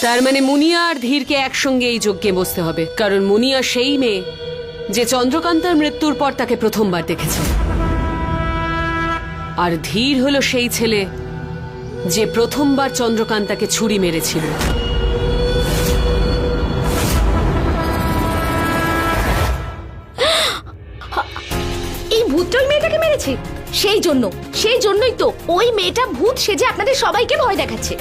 তার মানে মুনিয়া আর ধীরকে একসঙ্গে এই যজ্ঞে বসতে হবে, কারণ মুনিয়া সেই মেয়ে যে চন্দ্রকান্তার মৃত্যুর পর তাকে প্রথমবার দেখেছে, আর ধীর হলো সেই ছেলে যে প্রথমবার চন্দ্রকান্তাকে ছুরি মেরেছিল। এই ভূতটা ওই মেয়েটাকে মেরেছে, সেই জন্যই তো ওই মেয়েটা ভূত সেজে আপনাদের সবাইকে ভয় দেখাচ্ছে।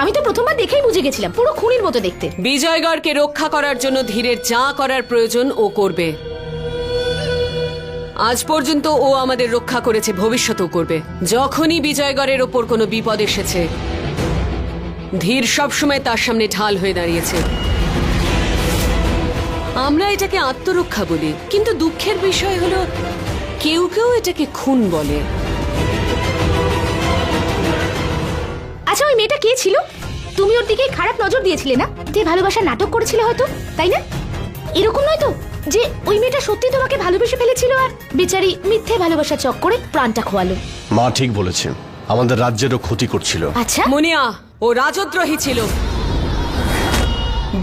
আমি তো প্রথমবার দেখেই বুঝে গেছিলাম, পুরো খুনির মতো দেখতে। বিজয়গড়কে রক্ষা করার জন্য ধীরের যা করার প্রয়োজন ও করবে। আজ পর্যন্ত ও আমাদের রক্ষা করেছে, ভবিষ্যতেও করবে। যখনই বিজয়গড়ের ওপর কোনো বিপদ এসেছে, ধীর সবসময় তার সামনে ঢাল হয়ে দাঁড়িয়েছে। আমরা এটাকে আত্মরক্ষা বলি, কিন্তু দুঃখের বিষয় হলো কেউ কেউ এটাকে খুন বলে। আচ্ছা, ওই মেয়েটা কে ছিল? তুমি ওর দিকে খারাপ নজর দিয়েছিলে না? যে ভালোবাসার নাটক করেছিল হয়তো, তাই না? এরকম নয় তো যে ওই মেয়েটা সত্যি তোমাকে ভালোবেসে ফেলেছিল আর বেচারি মিথ্যে ভালোবাসার চক্করে প্রাণটা খোয়ালো? মা ঠিক বলেছেন, আমাদের রাজ্যেরও ক্ষতি করছিল। আচ্ছা, মুনিয়া ও রাজদ্রোহী ছিল।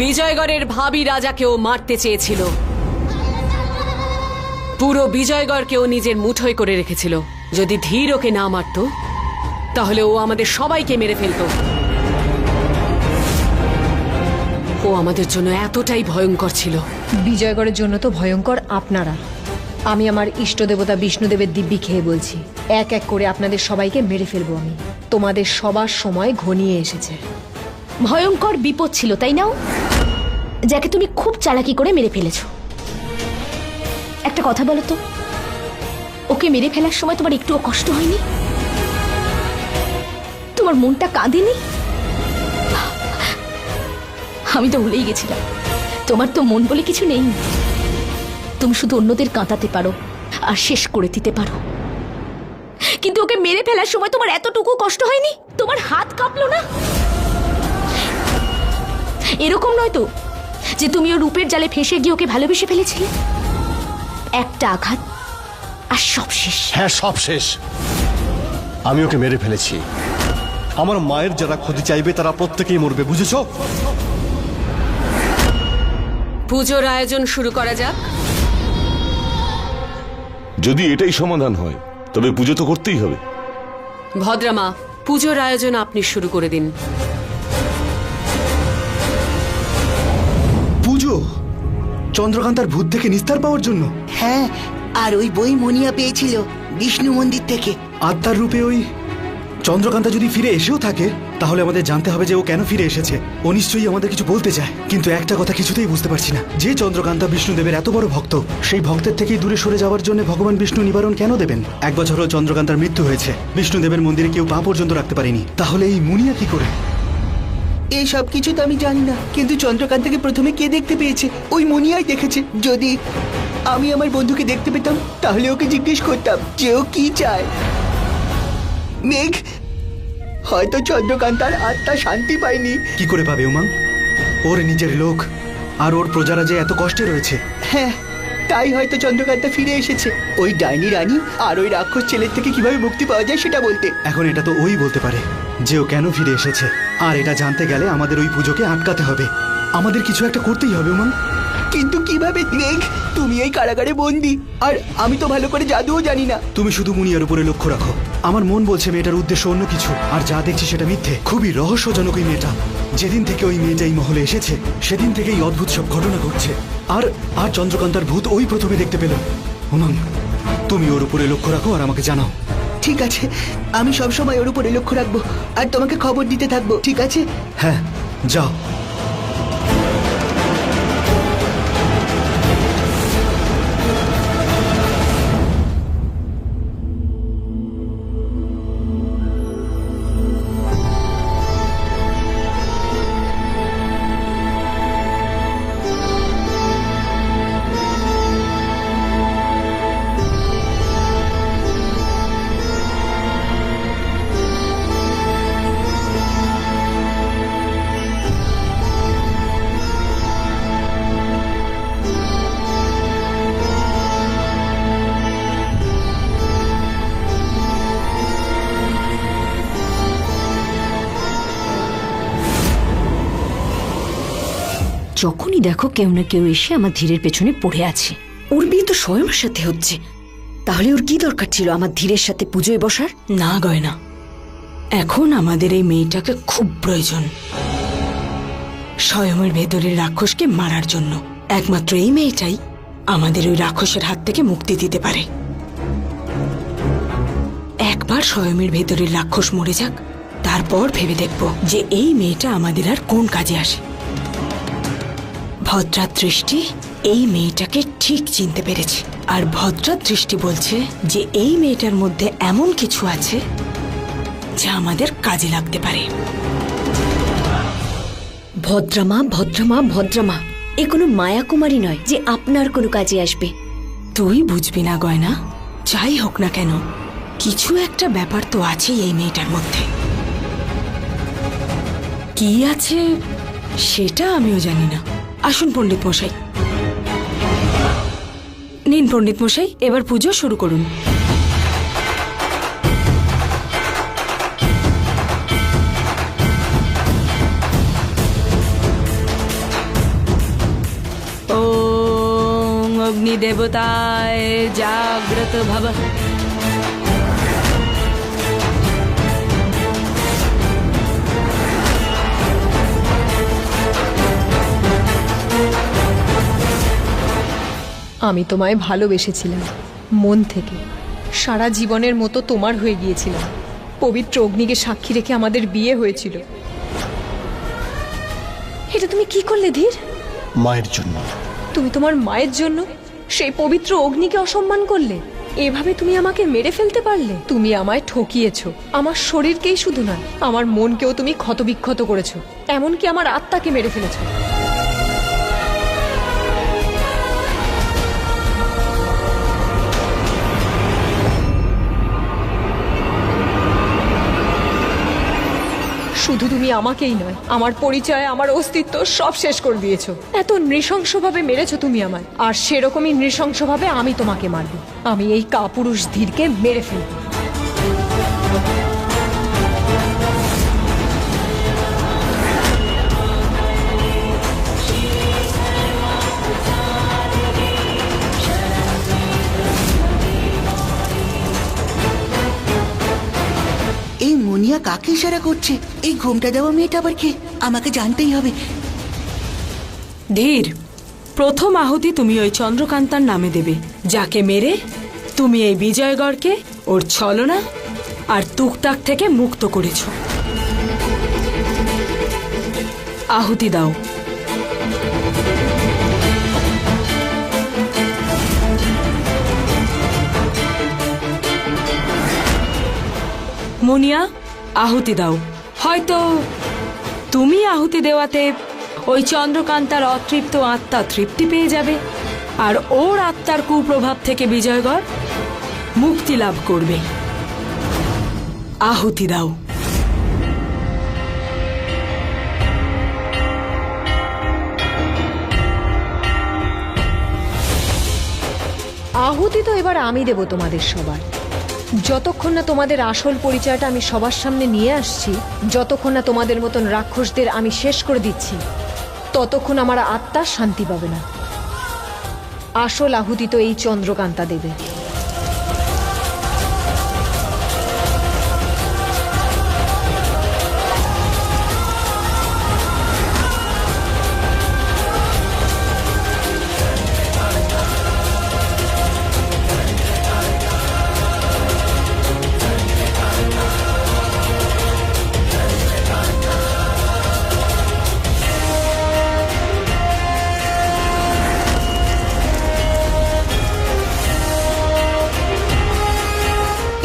বিজয়গড়ের ভাবি রাজাকেও মারতে চেয়েছিল। পুরো বিজয়গড়কেও নিজের মুঠোয় করে রেখেছিল। যদি ধীর ওকে না মারত, তাহলে ও আমাদের সবাইকে মেরে ফেলত। ও আমাদের জন্য এতটাই ভয়ঙ্কর ছিল। বিজয়গড়ের জন্য তো ভয়ঙ্কর আপনারা। আমি আমার ইষ্ট দেবতা বিষ্ণুদেবের দিব্যি খেয়ে বলছি, এক এক করে আপনাদের সবাইকে মেরে ফেলবো আমি। তোমাদের সবার সময় ঘনিয়ে এসেছে। ভয়ঙ্কর বিপদ ছিল, তাই নাও, যাকে তুমি খুব চালাকি করে মেরে ফেলেছো। একটা কথা বলো তো, ওকে মেরে ফেলার সময় তোমার একটুও কষ্ট হয়নি? তোমার মনটা কাঁদেনি? আমি তো ভুলেই গেছিলাম, তোমার তো মন বলে কিছু নেই। তুমি শুধু অন্যদের কাঁদাতে পারো আর শেষ করে দিতে পারো, কিন্তু ওকে মেরে ফেলার সময় তোমার এতটুকু কষ্ট হয়নি? তোমার হাত কাঁপলো না? এরকম নয় তো যে তুমি ওর রূপের জালে ফেঁসে গিয়ে ওকে ভালোবেসে ফেলেছিলে? একটা আঘাত আর সব শেষ। হ্যাঁ, সব শেষ। আমি ওকে মেরে ফেলেছি। আমার মায়ের যারা ক্ষতি চাইবে তারা প্রত্যেকেই মরবে, বুঝেছ? পুজোর আয়োজন শুরু করা যাক। যদি এটাই সমাধান হয় তবে পুজো তো করতেই হবে। ভদ্রামা, পুজোর আয়োজন আপনি শুরু করে দিন। পুজো চন্দ্রকান্তার ভূত থেকে নিস্তার পাওয়ার জন্য? হ্যাঁ, আর ওই বই মনিয়া পেয়েছিল বিষ্ণু মন্দির থেকে। আত্মার রূপে ওই চন্দ্রকান্তা যদি ফিরে এসেও থাকে, তাহলে আমাদের জানতে হবে যে ও কেন ফিরে এসেছে। ও নিশ্চয়ই আমাদের কিছু বলতে চায়, কিন্তু একটা কথা কিছুতেই বুঝতে পারছি না, যে চন্দ্রকান্তা বিষ্ণুদেবের এত বড় ভক্ত, সেই ভক্তের থেকেই দূরে সরে যাওয়ার জন্য ভগবান বিষ্ণু নিবারণ কেন দেবেন? 1 বছর হলো চন্দ্রকান্তার মৃত্যু হয়েছে, বিষ্ণুদেবের মন্দিরে কেউ পা পর্যন্ত রাখতে পারেনি, তাহলে এই মুনিয়া কি করে? এই সব কিছু তো আমি জানি না, কিন্তু চন্দ্রকান্তাকে প্রথমে কে দেখতে পেয়েছে? ওই মনিয়াই দেখেছে। যদি আমি আমার বন্ধুকে দেখতে পেতাম, তাহলে ওকে জিজ্ঞেস করতাম যে ও কি চায়। মেঘ, হয়তো চন্দ্রকান্তার আত্মা শান্তি পায়নি। কি করে পাবে উমাং? ওর নিজের লোক আর ওর প্রজারা যে এত কষ্টে রয়েছে। হ্যাঁ, তাই হয়তো চন্দ্রকান্তা ফিরে এসেছে ওই ডাইনি রানী আর ওই রাক্ষস ছেলের থেকে কিভাবে মুক্তি পাওয়া যায় সেটা বলতে। এখন এটা তো ওই বলতে পারে যে ও কেন ফিরে এসেছে, আর এটা জানতে গেলে আমাদের ওই পুজোকে আটকাতে হবে। আমাদের কিছু একটা করতেই হবে উমাং। কিন্তু কিভাবে? মেঘ, তুমি এই কারাগারে বন্দি, আর আমি তো ভালো করে জাদুও জানি না। তুমি শুধু মুনিয়ার উপরে লক্ষ্য রাখো। আমার মন বলছে মেয়েটার উদ্দেশ্য অন্য কিছু, আর যা দেখছি সেটা মিথ্যে। খুবই রহস্যজনক ওই মেয়েটা। যেদিন থেকে ওই মেয়েটা এই মহলে এসেছে, সেদিন থেকেই অদ্ভুত সব ঘটনা ঘটছে। আর আর চন্দ্রকান্তার ভূত ওই প্রথমে দেখতে পেল। উমাং, তুমি ওর উপরে লক্ষ্য রাখো আর আমাকে জানাও। ঠিক আছে, আমি সবসময় ওর উপরে লক্ষ্য রাখবো আর তোমাকে খবর দিতে থাকবো, ঠিক আছে? হ্যাঁ, যাও। যখনই দেখো কেউ না কেউ এসে আমার ধীরের পেছনে পড়ে আছে। ওর বিয়ে তো স্বয়মের সাথে হচ্ছে, তাহলে ওর কি দরকার ছিল আমার ধীরের সাথে পুজোয় বসার? না গয়না, এখন আমাদের এই মেয়েটাকে খুব প্রয়োজন স্বয়মের ভেতরের রাক্ষসকে মারার জন্য। একমাত্র এই মেয়েটাই আমাদের ওই রাক্ষসের হাত থেকে মুক্তি দিতে পারে। একবার স্বয়মের ভেতরের রাক্ষস মরে যাক, তারপর ভেবে দেখব যে এই মেয়েটা আমাদের আর কোন কাজে আসে। ভদ্রা দৃষ্টি এই মেয়েটাকে ঠিক চিনতে পেরেছে, আর ভদ্রা দৃষ্টি বলছে যে এই মেয়েটার মধ্যে এমন কিছু আছে যা আমাদের কাজে লাগতে পারে। ভদ্রমা ভদ্রমা ভদ্রমা, এ কোনো মায়াকুমারী নয় যে আপনার কোনো কাজে আসবে। তুই বুঝবি না গয়না, যাই হোক না কেন কিছু একটা ব্যাপার তো আছেই এই মেয়েটার মধ্যে। কি আছে সেটা আমিও জানি না। আসুন পণ্ডিত মশাই। নিন পণ্ডিত মশাই, এবার পুজো শুরু করুন। ওম অগ্নি দেবতায় জাগ্রত ভব। আমি তোমায় ভালোবেসেছিলাম মন থেকে, সারা জীবনের মতো তোমার হয়ে গিয়েছিলাম। পবিত্র অগ্নিকে সাক্ষী রেখে আমাদের বিয়ে হয়েছিল। এটা তুমি কি করলে ধীর? মায়ের জন্য। তুমি তোমার মায়ের জন্য সেই পবিত্র অগ্নিকে অসম্মান করলে। এভাবে তুমি আমাকে মেরে ফেলতে পারলে? তুমি আমায় ঠকিয়েছো। আমার শরীরকেই শুধু নয়, আমার মনকেও তুমি ক্ষতবিক্ষত করেছো, এমনকি আমার আত্মাকে মেরে ফেলেছো। শুধু তুমি আমাকেই নয়, আমার পরিচয়, আমার অস্তিত্ব সব শেষ করে দিয়েছো। এত নৃশংসভাবে মেরেছো তুমি আমায়, আর সেরকমই নৃশংসভাবে আমি তোমাকে মারব। আমি এই কাপুরুষ ধীরকে মেরে ফেলব। এই মুনিয়া কাকে ইশারা করছে? এই ঘোমটা দেওয়া মেয়েটা আবার কে? আমাকে জানতেই হবে। ধীর, প্রথম আহুতি তুমি ওই চন্দ্রকান্তার নামে দেবে, যাকে মেরে তুমি এই বিজয়গড়কে ওর ছলনা আর তুকতাক থেকে মুক্ত করেছ। আহুতি দাও। মুনিয়া, আহুতি দাও। হয়তো তুমি আহুতি দেওয়াতে ওই চন্দ্রকান্তার অতৃপ্ত আত্মা তৃপ্তি পেয়ে যাবে, আর ওর আত্মার কুপ্রভাব থেকে বিজয়গড় মুক্তি লাভ করবে। আহুতি দাও। আহুতি তো এবার আমি দেব তোমাদের সবার। যতক্ষণ না তোমাদের আসল পরিচয়টা আমি সবার সামনে নিয়ে আসছি, যতক্ষণ না তোমাদের মতন রাক্ষসদের আমি শেষ করে দিচ্ছি, ততক্ষণ আমার আত্মা শান্তি পাবে না। আসল আহুতি তো এই চন্দ্রকান্তা দেবে।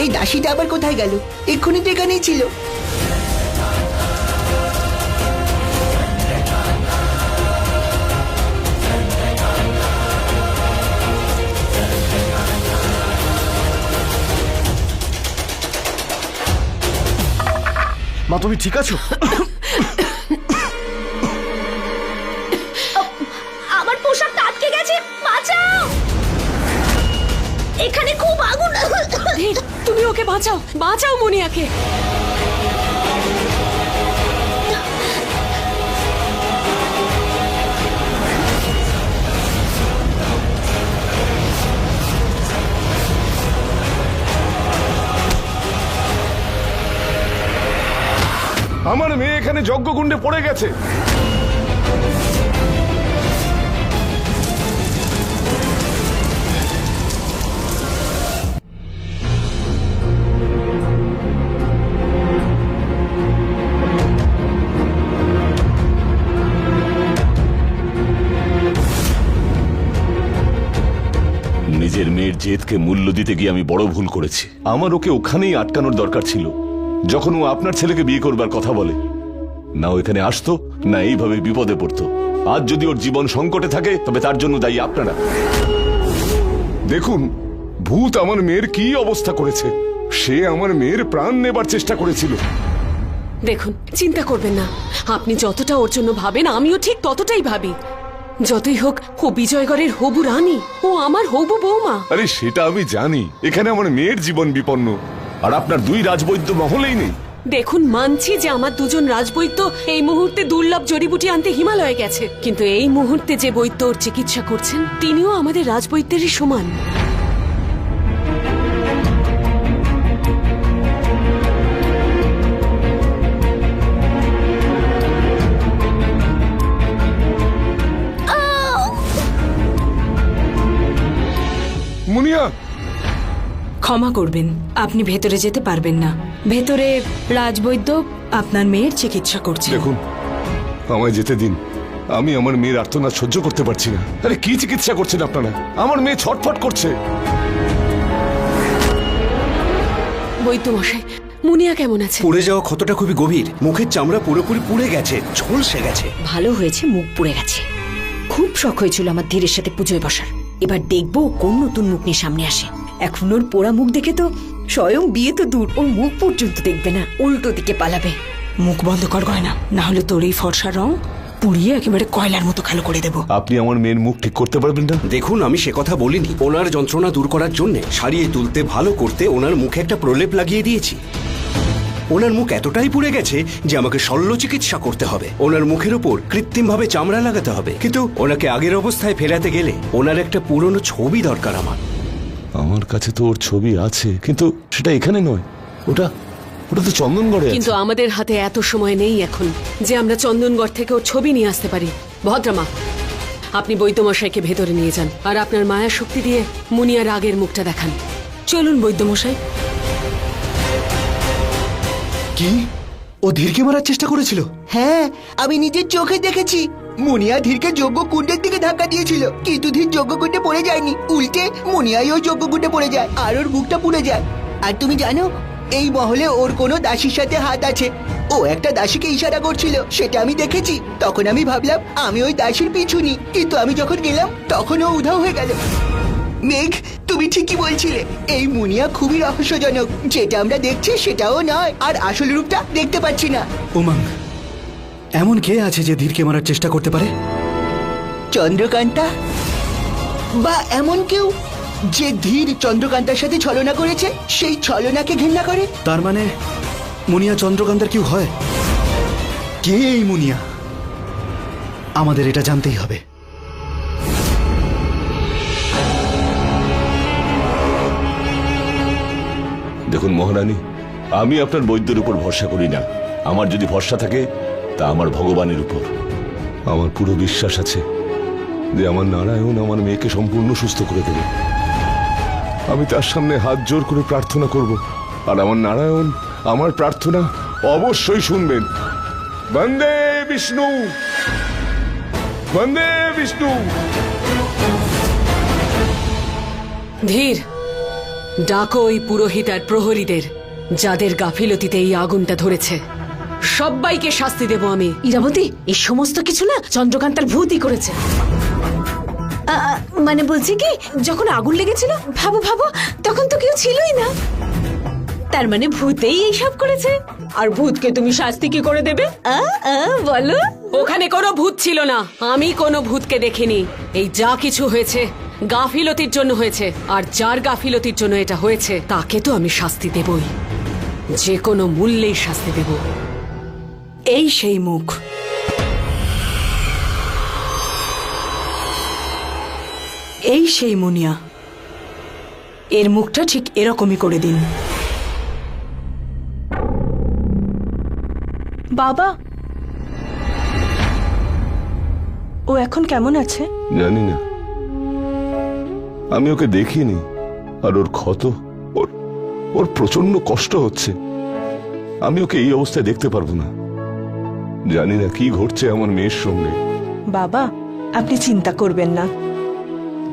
এই দাসীটা আবার কোথায় গেল? এক্ষুনি তো এখানেই ছিল। মা, তুমি ঠিক আছো? আমার পোশাকটা আটকে গেছে, বাঁচাও! এখানে খুব আগুন। ধীর, তুমি ওকে বাঁচাও, বাঁচাও মুনিয়াকে। আমার মেয়ে এখানে যজ্ঞকুণ্ডে পড়ে গেছে। নিজের মেয়ের জেদকে মূল্য দিতে গিয়ে আমি বড় ভুল করেছি। আমার ওকে ওখানেই আটকানোর দরকার ছিল। যখন ও আপনার ছেলেকে বিয়ে করবার কথা বলে, না ও এখানে আসতো, না এইভাবে বিপদে পড়তো। আজ যদি ওর জীবন সংকটে থাকে, তবে তার জন্য দায়ী আপনারা। দেখুন, ভূত আমার মেয়ের কি অবস্থা করেছে। সে আমার মেয়ের প্রাণ নেবার চেষ্টা করেছিল। দেখুন, চিন্তা করবেন না। আপনি যতটা ওর জন্য ভাবেন, আমিও ঠিক ততটাই ভাবি। যতই হোক, ও বিজয়গড়ের হবু রানী, ও আমার হবু বৌমা। আরে সেটা আমি জানি। এখানে আমার মেয়ের জীবন বিপন্ন, আর আপনার দুই রাজবৈদ্য মহলেই নেই। দেখুন, মানছি যে আমার দুজন রাজবৈদ্য এই মুহূর্তে দুর্লভ জড়িবুটি আনতে হিমালয়ে গেছে, কিন্তু এই মুহূর্তে যে বৈদ্য ওর চিকিৎসা করছেন, তিনিও আমাদের রাজবৈদ্যেরই সমান। মুনিয়া, ক্ষমা করবেন, আপনি ভেতরে যেতে পারবেন না। ভেতরে রাজবৈদ্য আপনার মেয়ের চিকিৎসা করছে। দেখুন, আমায় যেতে দিন। আমি আমার মেয়ের আর্তনাদ সহ্য করতে পারছি না। আরে কি চিকিৎসা করছেন আপনারা? আমার মেয়ে ছটফট করছে। বৈদ্য মশাই, মুনিয়া কেমন আছে? পুড়ে যাওয়া ক্ষতটা খুবই গভীর, মুখের চামড়া পুরোপুরি পুড়ে গেছে, ঝলসে গেছে। ভালো হয়েছে মুখ পুড়ে গেছে। খুব শখ হয়েছিল আমার ধীরের সাথে পুজোয় বসার। এবার দেখবো কোন নতুন মুখ নিয়ে সামনে আসে। এখন ওর পোড়া মুখ দেখে তো স্বয়ং বিয়ে তো দূর, ওর মুখ পর্যন্ত দেখবে না, উল্টো দিকে পালাবে। মুখ বন্ধ কর গয়না, না হলে তোর এই ফর্সা রং পুড়িয়ে একেবারে কয়লার মতো কালো করে দেব। আপনি আমার মেয়ের মুখ ঠিক করতে পারবেন না? দেখুন, আমি সে কথা বলিনি। ওনার যন্ত্রণা দূর করার জন্য, সারিয়ে তুলতে, ভালো করতে ওনার মুখে একটা প্রলেপ লাগিয়ে দিয়েছি। ওনার মুখ এতটাই পুড়ে গেছে যে আমাকে শল্য চিকিৎসা করতে হবে। ওনার মুখের উপর কৃত্রিমভাবে চামড়া লাগাতে হবে। কিন্তু ওনাকে আগের অবস্থায় ফেরাতে গেলে ওনার একটা পুরনো ছবি দরকার আমার। আমার কাছে তো ওর ছবি আছে, কিন্তু সেটা এখানে নয়। ওটা তো চন্দনগড়ে আছে। কিন্তু আমাদের হাতে এত সময় নেই এখন যে আমরা চন্দনগড় থেকে ওর ছবি নিয়ে আসতে পারি। ভদ্রমা, আপনি বৈদ্যমশাইকে ভেতরে নিয়ে যান, আর আপনার মায়া শক্তি দিয়ে মুনিয়ার আগের মুখটা দেখান। চলুন বৈদ্যমশাই। কি? ও ধীরকে মারার চেষ্টা করেছিল? হ্যাঁ, আমি নিজের চোখে দেখেছি। মুনিয়া ধীরকে যজ্ঞকুণ্ডের দিকে ধাক্কা দিয়েছিল, কিন্তু ধীর যজ্ঞকুণ্ডে পড়ে যায়নি। উল্টে মুনিয়াই ওই যজ্ঞকুণ্ডে পড়ে যায়, আর ওর বুকটা পুড়ে যায়। আর তুমি জানো, এই মহলে ওর কোনো দাসীর সাথে হাত আছে। ও একটা দাসীকে ইশারা করছিল, সেটা আমি দেখেছি। তখন আমি ভাবলাম আমি ওই দাসীর পিছু নিই, কিন্তু আমি যখন গেলাম তখন ও উধাও হয়ে গেল। মেঘ, তুমি ঠিকই বলছিলে, এই মুনিয়া খুবই রহস্যজনক। যেটা আমরা দেখছি সেটাও নয়, আর আসল রূপটা দেখতে পাচ্ছি না। উমঙ্গ, এমন কে আছে যে ধীরকে মারার চেষ্টা করতে পারে? চন্দ্রকান্তা, বা এমন কেউ যে ধীর চন্দ্রকান্তার সাথে ছলনা করেছে, সেই ছলনাকে ঘৃণা করে। তার মানে মুনিয়া চন্দ্রকান্তার কেউ হয়? কে এই মুনিয়া? আমাদের এটা জানতেই হবে। দেখুন মহারানী, আমি আপনার বৈদ্যের উপর ভরসা করি না। আমার যদি ভরসা থাকে, তা আমার ভগবানের উপর। আমার পুরো বিশ্বাস আছে যে আমার নারায়ণ আমার মেয়েকে সম্পূর্ণ সুস্থ করে দেবে। আমি তার সামনে হাত জোর করে প্রার্থনা করব, আর আমার নারায়ণ আমার প্রার্থনা অবশ্যই শুনবেন। বন্দে বিষ্ণু, বন্দে বিষ্ণু। ধীর, ডাকো ওই পুরোহিত আর প্রহরীদের, যাদের গাফিলতিতে এই আগুনটা ধরেছে। সবাইকে শাস্তি দেব আমি। ইরাবতী, এই সমস্ত কিছু না চন্দ্রকান্তার ভূতই করেছে। মানে বলছি কি, যখন আগুন লেগেছিল ভাবো ভাবো, তখন তো কেউ ছিলই না। তার মানে ভূতেই এইসব করেছে। আর ভূতকে তুমি শাস্তি কি করে দেবে বলো? ওখানে কোনো ভূত ছিল না, আমি কোনো ভূতকে দেখিনি। এই যা কিছু হয়েছে গাফিলতির জন্য হয়েছে, আর যার গাফিলতির জন্য এটা হয়েছে তাকে তো আমি শাস্তি দেবই, যে কোনো মূল্যেই শাস্তি দেব। এই সেই মুখ, এই সেই মুনিয়া। এর মুখটা ঠিক এরকমই করে দিন। বাবা, ও এখন কেমন আছে? জানি না, আমি ওকে দেখিনি। আর ওর ক্ষত, ওর প্রচন্ড কষ্ট হচ্ছে। আমি ওকে এই অবস্থায় দেখতে পারবো না। জানি না কি ঘটছে আমার মেয়ের সঙ্গে। বাবা, আপনি চিন্তা করবেন না।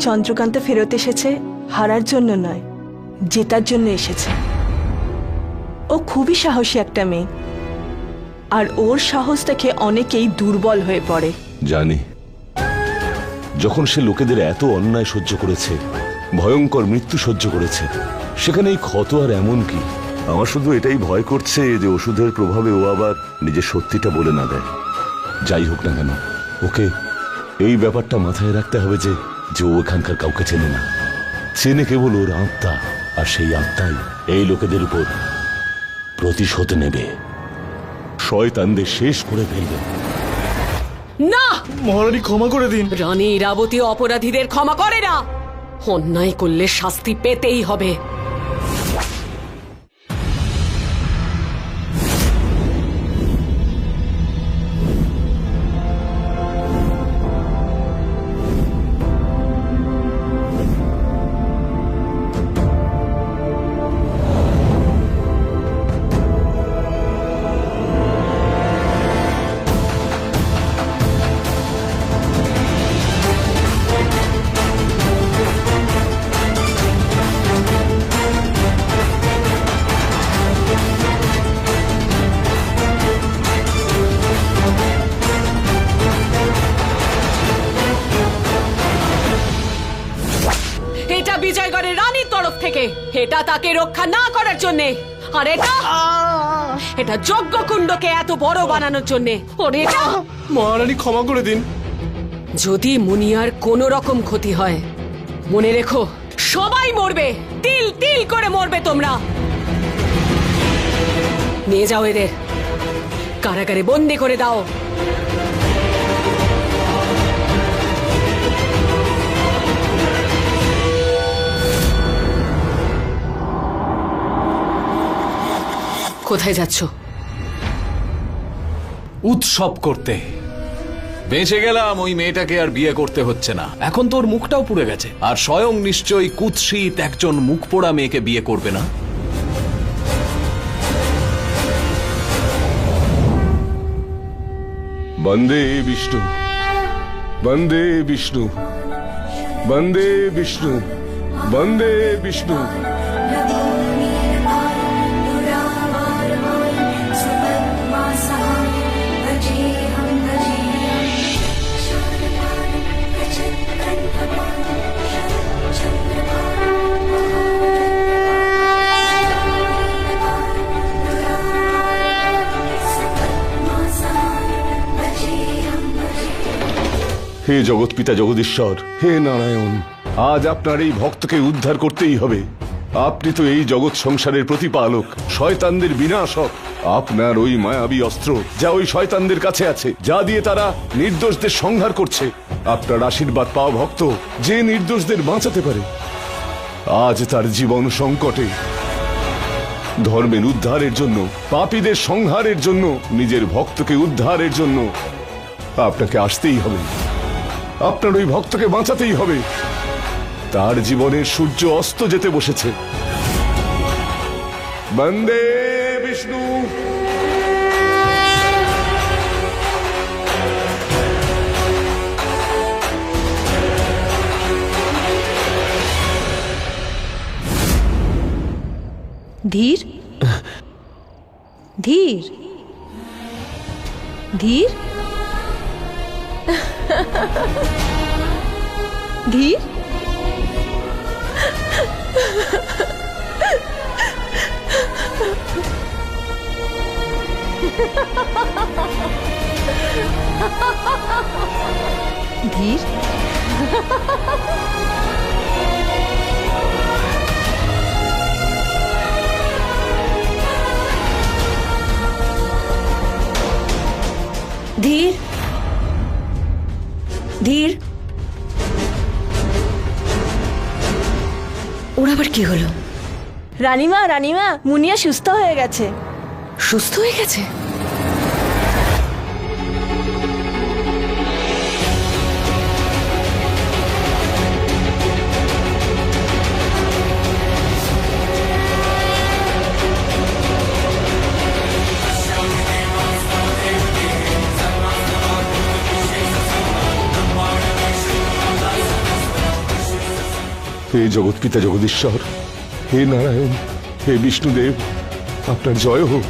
চন্দ্রকান্ত ফেরত এসেছে হারার জন্য নয়, জেতার জন্য এসেছে। ও খুবই সাহসী একটা মেয়ে, আর ওর সাহস দেখে অনেকেই দুর্বল হয়ে পড়ে। জানি, যখন সে লোকেদের এত অন্যায় সহ্য করেছে, ভয়ঙ্কর মৃত্যু সহ্য করেছে, সেখানে এই ক্ষত আর এমন কি? আমার শুধু এটাই ভয় করছে যে ওষুধের প্রভাবে ও আবার নিজের সত্যিটা বলে না দেয়। যাই হোক না কেন, ওকে এই ব্যাপারটা মাথায় রাখতে হবে যে ও এখানকার কাউকে চেনে না, চেনে কেবল ওর আত্মা। আর সেই আত্মাই এই লোকেদের উপর প্রতিশোধ নেবে, শয়তানদের শেষ করে ফেলবে। না, মহারানী ক্ষমা করে দিন। রানী ইরাবতী অপরাধীদের ক্ষমা করে না। অন্যায় করলে শাস্তি পেতেই হবে। এটা বিজয়গড়ের রানীর তরফ থেকে, এটা তাকে রক্ষা না করার জন্যে। আর এটা যজ্ঞকুণ্ডকে এত বড় বানানোর জন্যে। আর এটা মহারানী ক্ষমা করে দিন। যদি মুনিয়ার কোনো রকম ক্ষতি হয়, মনে রেখো সবাই মরবে, তিল তিল করে মরবে তোমরা। নিয়ে যাও এদের, কারাগারে বন্দি করে দাও। কোথায় যাচ্ছ? উৎসব করতে। বেঁচে গেলাম, ওই মেয়েটাকে আর বিয়ে করতে হচ্ছে না। এখন তোর মুখটাও পুড়ে গেছে, আর স্বয়ং নিশ্চয়ই কুৎসিত একজন মুখ পোড়া মেয়েকে বিয়ে করবে না। বন্দে বিষ্ণু, বন্দে বিষ্ণু, বন্দে বিষ্ণু, বন্দে বিষ্ণু। হে জগৎ পিতা জগদীশ্বর, হে নারায়ণ, আজ আপনার এই ভক্তকে উদ্ধার করতেই হবে। আপনি তো এই জগৎ সংসারের প্রতিপালক, শয়তানদের বিনাশক। আপনার ওই মায়াবী অস্ত্র যা ওই শয়তানদের কাছে আছে, যা দিয়ে তারা নির্দোষদের সংহার করছে, আপনার আশীর্বাদ পাওয়া ভক্ত যে নির্দোষদের বাঁচাতে পারে, আজ তার জীবন সংকটে। ধর্মের উদ্ধারের জন্য, পাপীদের সংহারের জন্য, নিজের ভক্তকে উদ্ধারের জন্য আপনাকে আসতেই হবে। আপনার ওই ভক্তকে বাঁচাতেই হবে। তার জীবনের সূর্য অস্ত যেতে বসেছে। বন্দে বিষ্ণু। ধীর, ধীর, ধীর, ধীর। ধীর, ধীর, ধীর। ওর আবার কি হলো? রানীমা, রানীমা, মুনিয়া সুস্থ হয়ে গেছে। সুস্থ হয়ে গেছে? হে জগৎপিতা জগদীশ্বর, হে নারায়ণ, হে বিষ্ণুদেব, আপনার জয় হোক,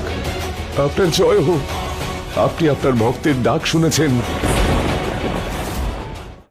আপনার জয় হোক। আপনি আপনার ভক্তের ডাক শুনেছেন।